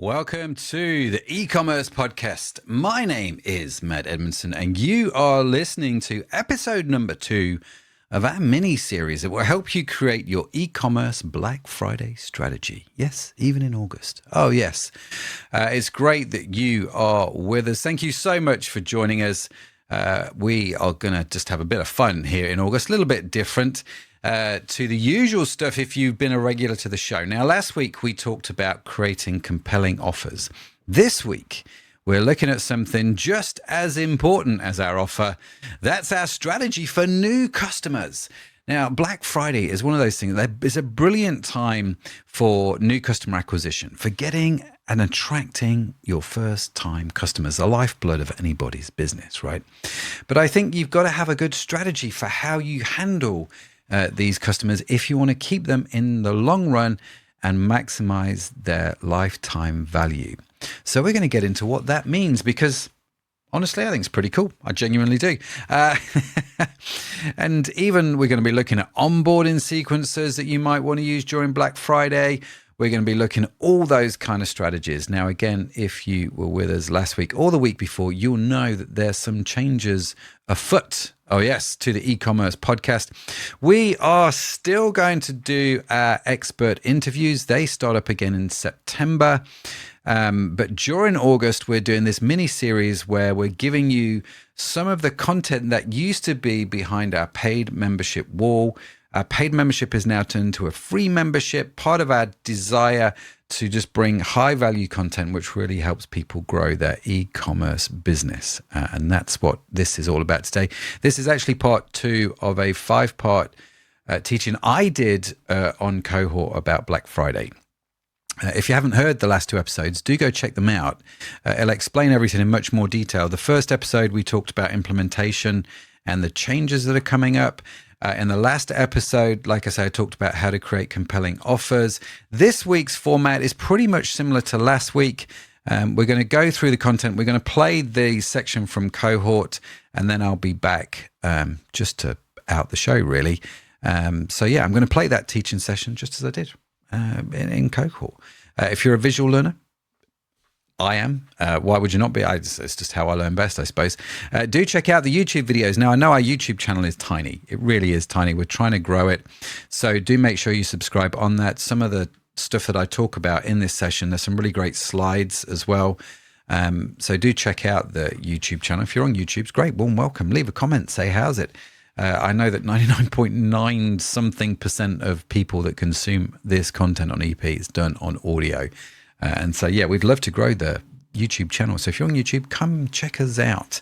Welcome to the e-commerce podcast. My name is Matt Edmondson, and you are listening to episode number 2 of our mini-series that will help you create your e-commerce Black Friday strategy. Yes, even in August. Oh, yes. It's great that you are with us. Thank you so much for joining us. We are going to just have a bit of fun here in August, a little bit different to the usual stuff if you've been a regular to the show. Now, last week we talked about creating compelling offers. This week, we're looking at something just as important as our offer. That's our strategy for new customers. Now, Black Friday is one of those things that is a brilliant time for new customer acquisition, for getting and attracting your first-time customers, the lifeblood of anybody's business, right? But I think you've got to have a good strategy for how you handle these customers if you want to keep them in the long run and maximize their lifetime value. So we're going to get into what that means because honestly, I think it's pretty cool. I genuinely do. And even we're going to be looking at onboarding sequences that you might want to use during Black Friday. We're going to be looking at all those kind of strategies. Now, again, if you were with us last week or the week before, you'll know that there's some changes afoot. Oh, yes, to the e-commerce podcast. We are still going to do our expert interviews. They start up again in September. But during August, we're doing this mini series where we're giving you some of the content that used to be behind our paid membership wall. Our paid membership is now turned to a free membership, part of our desire to just bring high value content, which really helps people grow their e-commerce business. And that's what this is all about today. This is actually part 2 of a 5-part teaching I did on Cohort about Black Friday. If you haven't heard the last 2 episodes, do go check them out. It'll explain everything in much more detail. The first episode, we talked about implementation and the changes that are coming up. In the last episode, like I said, I talked about how to create compelling offers. This week's format is pretty much similar to last week. We're going to go through the content. We're going to play the section from Cohort, and then I'll be back just to out the show, really. So yeah, I'm going to play that teaching session just as I did in Cohort. If you're a visual learner, I am. Why would you not be? It's just how I learn best, I suppose. Do check out the YouTube videos. Now, I know our YouTube channel is tiny. It really is tiny. We're trying to grow it. So do make sure you subscribe on that. Some of the stuff that I talk about in this session, there's some really great slides as well. So do check out the YouTube channel. If you're on YouTube, it's great. Warm welcome. Leave a comment. Say, how's it? I know that 99.9 something % of people that consume this content on EP is done on audio. And so, yeah, we'd love to grow the YouTube channel. So if you're on YouTube, come check us out.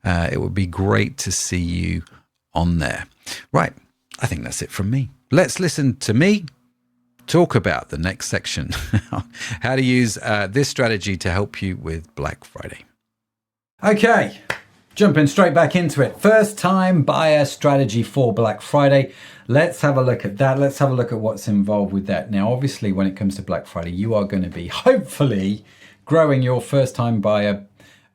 It would be great to see you on there. Right. I think that's it from me. Let's listen to me talk about the next section, how to use this strategy to help you with Black Friday. Okay. Jumping straight back into it. First time buyer strategy for Black Friday. Let's have a look at that. Let's have a look at what's involved with that. Now, obviously, when it comes to Black Friday, you are going to be hopefully growing your first time buyer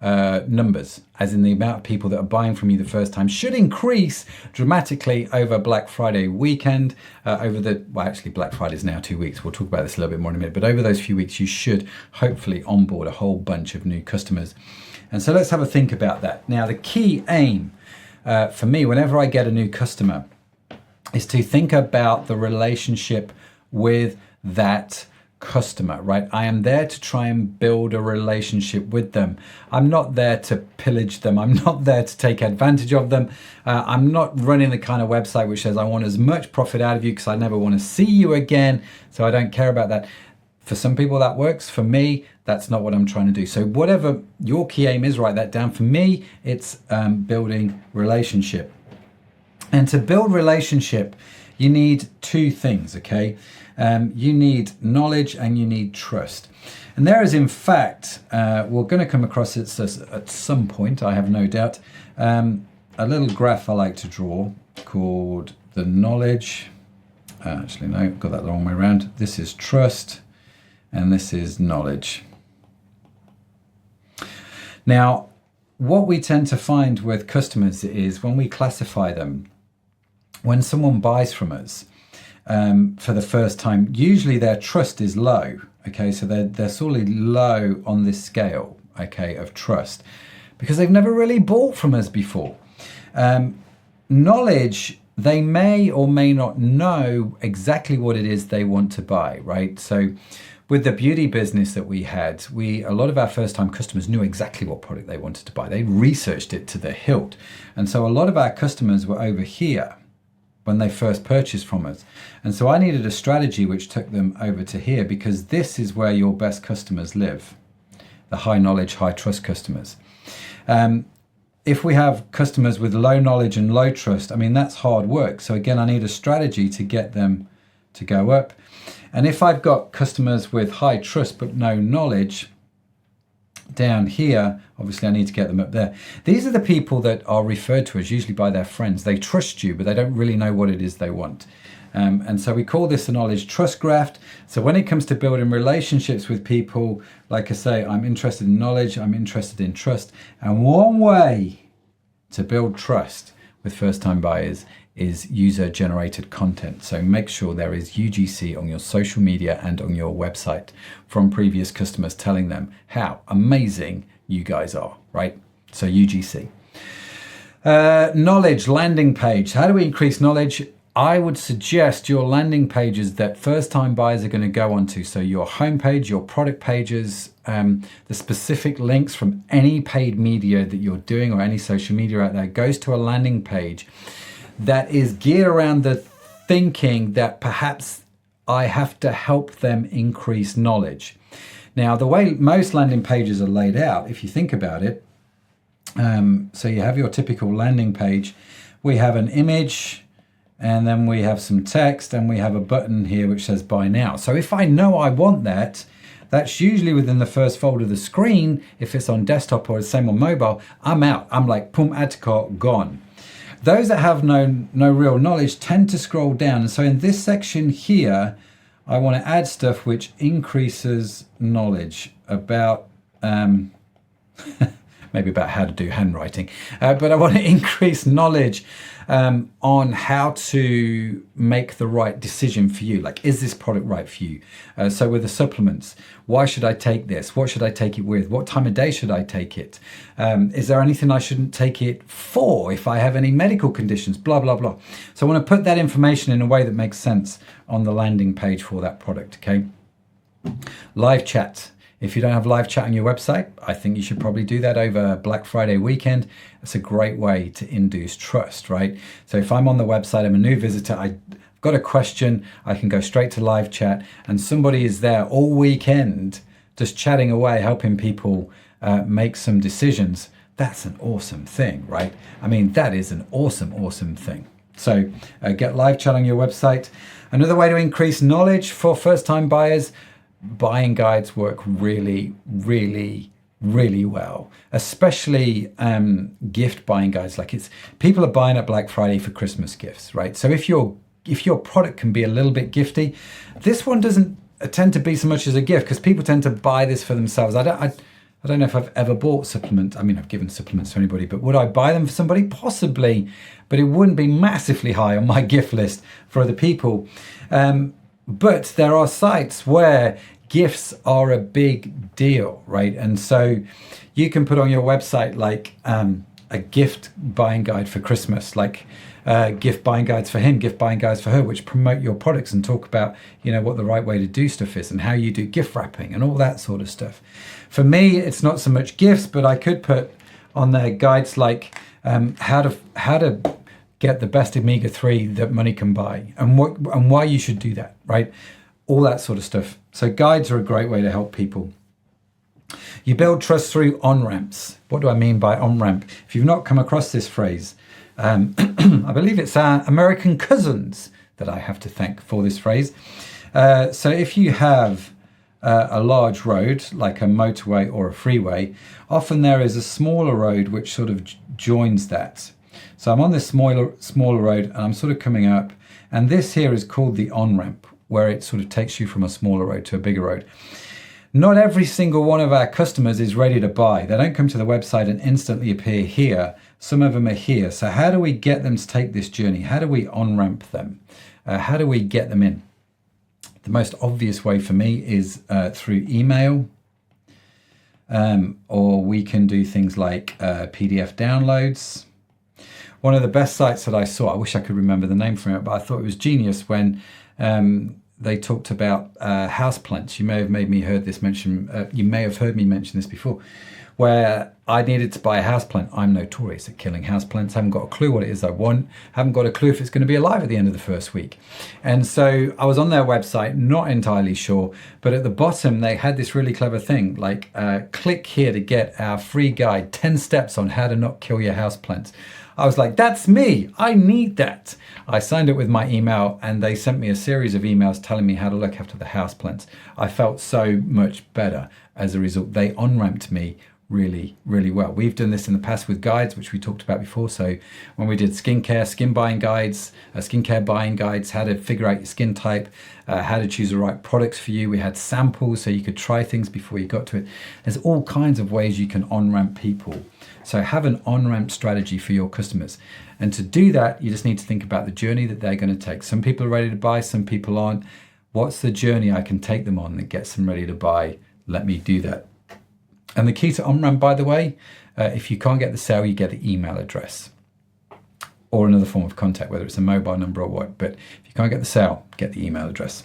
numbers, as in the amount of people that are buying from you the first time should increase dramatically over Black Friday weekend. Actually, Black Friday is now 2 weeks. We'll talk about this a little bit more in a minute. But over those few weeks, you should hopefully onboard a whole bunch of new customers. And so let's have a think about that. Now, the key aim for me, whenever I get a new customer, is to think about the relationship with that customer, right? I am there to try and build a relationship with them. I'm not there to pillage them. I'm not there to take advantage of them. I'm not running the kind of website which says I want as much profit out of you because I never want to see you again. So I don't care about that. For some people that works. For me, that's not what I'm trying to do. So whatever your key aim is, write that down. For me, it's building relationship. And to build relationship, you need 2 things, okay? You need knowledge and you need trust. And there is, in fact, we're going to come across it at some point, I have no doubt, a little graph I like to draw called the knowledge. Actually, no, got that the wrong way around. This is trust. And this is knowledge. Now, what we tend to find with customers is when we classify them, when someone buys from us for the first time, usually their trust is low. Okay, so they're sorely low on this scale, okay, of trust, because they've never really bought from us before. Knowledge, they may or may not know exactly what it is they want to buy, right? So with the beauty business that we had, a lot of our first time customers knew exactly what product they wanted to buy. They researched it to the hilt. And so a lot of our customers were over here when they first purchased from us. And so I needed a strategy which took them over to here, because this is where your best customers live, the high knowledge, high trust customers. If we have customers with low knowledge and low trust, I mean, that's hard work. So again, I need a strategy to get them to go up. And if I've got customers with high trust but no knowledge down here, obviously I need to get them up there. These are the people that are referred to us usually by their friends. They trust you, but they don't really know what it is they want. And so we call this a knowledge trust graft. So when it comes to building relationships with people, like I say, I'm interested in knowledge, I'm interested in trust. And one way to build trust with first-time buyers is user-generated content. So make sure there is UGC on your social media and on your website from previous customers telling them how amazing you guys are, right? So UGC. Knowledge landing page. How do we increase knowledge? I would suggest your landing pages that first-time buyers are going to go onto. So your homepage, your product pages, the specific links from any paid media that you're doing or any social media out there goes to a landing page that is geared around the thinking that perhaps I have to help them increase knowledge. Now, the way most landing pages are laid out, if you think about it, so you have your typical landing page. We have an image, and then we have some text, and we have a button here which says buy now. So if I know I want that, that's usually within the first fold of the screen. If it's on desktop or the same on mobile, I'm out. I'm like, boom, add to cart, gone. Those that have no real knowledge tend to scroll down. And so in this section here, I want to add stuff which increases knowledge about, maybe about how to do handwriting, but I want to increase knowledge on how to make the right decision for you. Like, is this product right for you? So with the supplements, why should I take this? What should I take it with? What time of day should I take it? Is there anything I shouldn't take it for if I have any medical conditions? Blah, blah, blah. So I want to put that information in a way that makes sense on the landing page for that product, okay? Live chat. If you don't have live chat on your website, I think you should probably do that over Black Friday weekend. It's a great way to induce trust, right? So if I'm on the website, I'm a new visitor, I've got a question, I can go straight to live chat, and somebody is there all weekend just chatting away, helping people make some decisions. That's an awesome thing, right? I mean, that is an awesome, awesome thing. So get live chat on your website. Another way to increase knowledge for first-time buyers, buying guides work really, really, really well, especially gift buying guides. Like, it's people are buying at Black Friday for Christmas gifts, right? So if your product can be a little bit gifty, this one doesn't tend to be so much as a gift, because people tend to buy this for themselves. I don't know if I've ever bought supplements. I mean, I've given supplements to anybody, but would I buy them for somebody? Possibly, but it wouldn't be massively high on my gift list for other people. But there are sites where gifts are a big deal, right? And so you can put on your website like a gift buying guide for Christmas, like gift buying guides for him, gift buying guides for her, which promote your products and talk about, you know, what the right way to do stuff is and how you do gift wrapping and all that sort of stuff. For me, it's not so much gifts, but I could put on there guides like how to get the best omega-3 that money can buy, and why you should do that, right? All that sort of stuff. So guides are a great way to help people. You build trust through on-ramps. What do I mean by on-ramp? If you've not come across this phrase, I believe it's our American cousins that I have to thank for this phrase. So if you have a large road, like a motorway or a freeway, often there is a smaller road which sort of joins that. So I'm on this smaller road and I'm sort of coming up, and this here is called the on-ramp, where it sort of takes you from a smaller road to a bigger road. Not every single one of our customers is ready to buy. They don't come to the website and instantly appear here. Some of them are here. So how do we get them to take this journey? How do we on-ramp them? How do we get them in? The most obvious way for me is through email, or we can do things like PDF downloads. One of the best sites that I saw, I wish I could remember the name from it, but I thought it was genius when they talked about houseplants. You may have heard me mention this before, where I needed to buy a houseplant. I'm notorious at killing houseplants. Haven't got a clue what it is I want. Haven't got a clue if it's going to be alive at the end of the first week. And so I was on their website, not entirely sure, but at the bottom they had this really clever thing, like click here to get our free guide, 10 steps on how to not kill your houseplants. I was like, that's me, I need that. I signed it with my email and they sent me a series of emails telling me how to look after the houseplants. I felt so much better as a result. They on-ramped me really, really well. We've done this in the past with guides, which we talked about before. So when we did skin buying guides, skincare buying guides, how to figure out your skin type, how to choose the right products for you. We had samples so you could try things before you got to it. There's all kinds of ways you can on-ramp people. So have an on-ramp strategy for your customers. And to do that, you just need to think about the journey that they're going to take. Some people are ready to buy, some people aren't. What's the journey I can take them on that gets them ready to buy? Let me do that. And the key to on-ramp, by the way, if you can't get the sale, you get the email address or another form of contact, whether it's a mobile number or what. But if you can't get the sale, get the email address.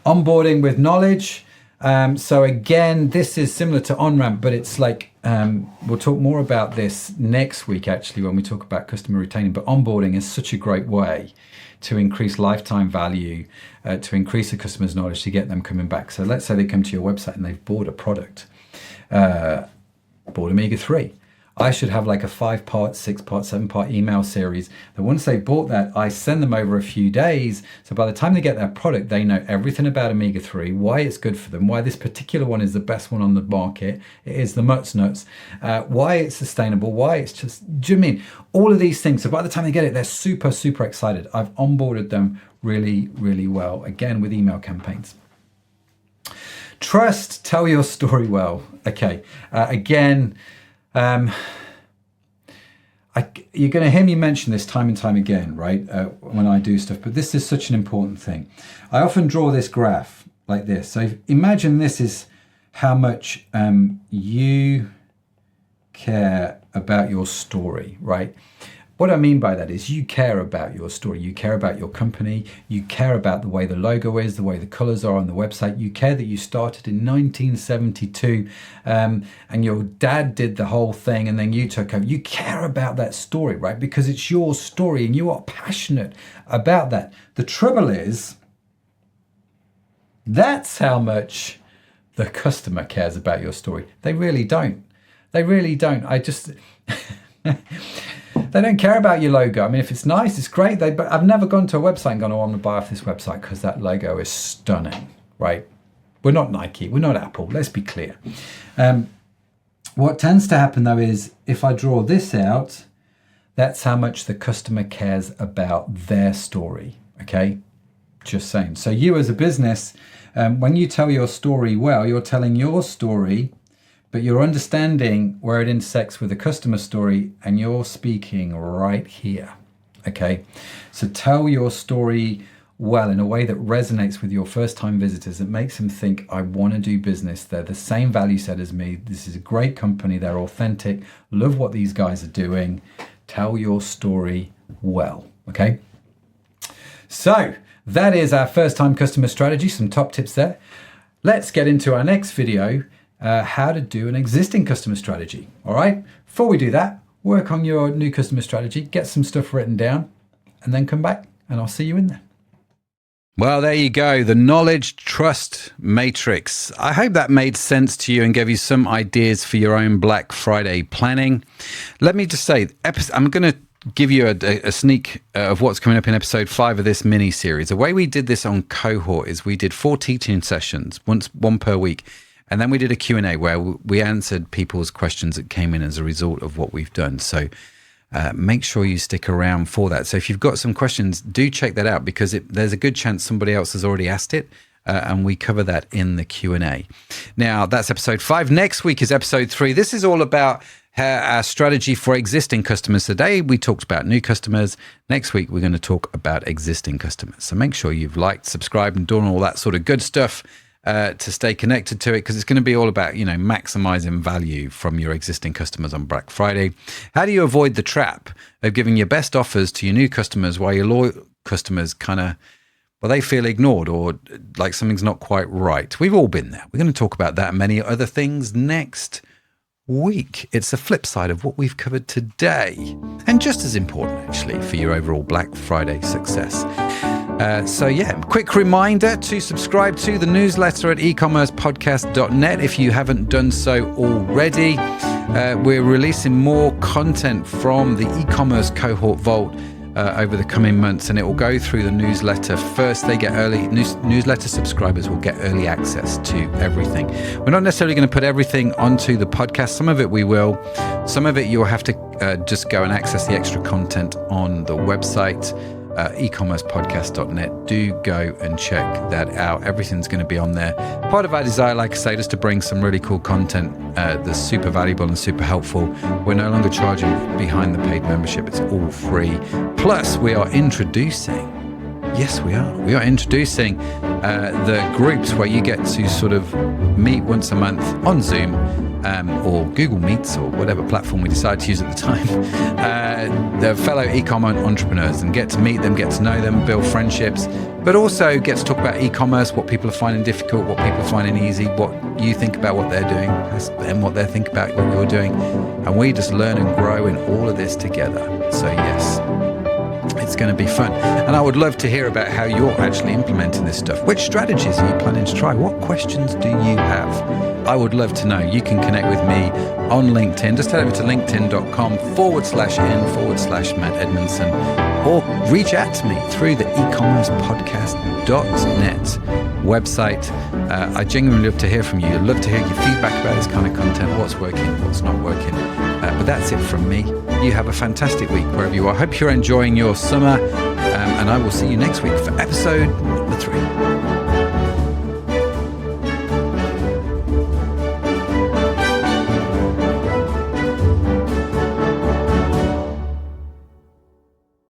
Onboarding with knowledge. So again, this is similar to on-ramp, but it's like, we'll talk more about this next week, actually, when we talk about customer retaining. But onboarding is such a great way to increase lifetime value, to increase the customer's knowledge, to get them coming back. So let's say they come to your website and they've bought a product, bought omega-3. I should have like a 5-part, 6-part, 7-part email series that once they bought that, I send them over a few days. So by the time they get their product, they know everything about omega-3, why it's good for them, why this particular one is the best one on the market. It is the Mutts Nuts, why it's sustainable, why it's just, do you know what I mean? All of these things. So by the time they get it, they're super, super excited. I've onboarded them really, really well, again, with email campaigns. Trust, tell your story well. Okay, again, you're going to hear me mention this time and time again, right, when I do stuff, but this is such an important thing. I often draw this graph like this. So imagine this is how much you care about your story, right? What I mean by that is you care about your story, you care about your company, you care about the way the logo is, the way the colors are on the website, you care that you started in 1972 and your dad did the whole thing and then you took over. You care about that story, right? Because it's your story and you are passionate about that. The trouble is, that's how much the customer cares about your story. They really don't. They really don't. They don't care about your logo. I mean, if it's nice, it's great. But I've never gone to a website and gone, oh, I'm going to buy off this website because that logo is stunning, right? We're not Nike. We're not Apple. Let's be clear. What tends to happen, though, is if I draw this out, that's how much the customer cares about their story, okay? Just saying. So you as a business, when you tell your story well, you're telling your story, but you're understanding where it intersects with the customer story and you're speaking right here, okay? So tell your story well in a way that resonates with your first-time visitors, that makes them think, I want to do business. They're the same value set as me. This is a great company. They're authentic. Love what these guys are doing. Tell your story well, okay? So that is our first-time customer strategy, some top tips there. Let's get into our next video, how to do an existing customer strategy. All right, before we do that, work on your new customer strategy, get some stuff written down, and then come back and I'll see you in there. Well, there you go, the knowledge trust matrix. I hope that made sense to you and gave you some ideas for your own Black Friday planning. Let me just say, I'm going to give you a sneak of what's coming up in episode 5 of this mini series. The way we did this on Cohort is we did 4 teaching sessions, one per week. And then we did a Q&A where we answered people's questions that came in as a result of what we've done. So make sure you stick around for that. So if you've got some questions, do check that out because there's a good chance somebody else has already asked it. And we cover that in the Q&A. Now, that's episode 5. Next week is episode 3. This is all about our strategy for existing customers. Today, we talked about new customers. Next week, we're going to talk about existing customers. So make sure you've liked, subscribed, and done all that sort of good stuff to stay connected to it, because it's going to be all about, maximizing value from your existing customers on Black Friday. How do you avoid the trap of giving your best offers to your new customers while your loyal customers they feel ignored or like something's not quite right? We've all been there. We're going to talk about that and many other things next week. It's the flip side of what we've covered today, and just as important actually for your overall Black Friday success. Quick reminder to subscribe to the newsletter at ecommercepodcast.net if you haven't done so already. We're releasing more content from the e-commerce cohort vault over the coming months, and it will go through the newsletter first. They get newsletter subscribers will get early access to everything. We're not necessarily going to put everything onto the podcast. Some of it we will. Some of it you'll have to just go and access the extra content on the website, ecommercepodcast.net. Do go and check that out. Everything's going to be on there. Part of our desire, like I say, is to bring some really cool content that's super valuable and super helpful. We're no longer charging behind the paid membership. It's all free. Plus, we are introducing the groups where you get to sort of meet once a month on Zoom or Google Meets or whatever platform we decide to use at the time, the fellow e-commerce entrepreneurs, and get to meet them, get to know them, build friendships, but also get to talk about e-commerce, what people are finding difficult, what people are finding easy, what you think about what they're doing and what they think about what you're doing. And we just learn and grow in all of this together. So yes, it's going to be fun. And I would love to hear about how you're actually implementing this stuff. Which strategies are you planning to try? What questions do you have? I would love to know. You can connect with me on LinkedIn. Just head over to linkedin.com/in/Matt Edmondson, or reach out to me through the ecommercepodcast.net website. I genuinely love to hear from you. I'd love to hear your feedback about this kind of content, what's working, what's not working. But that's it from me. You have a fantastic week wherever you are. I hope you're enjoying your summer, and I will see you next week for episode number 3.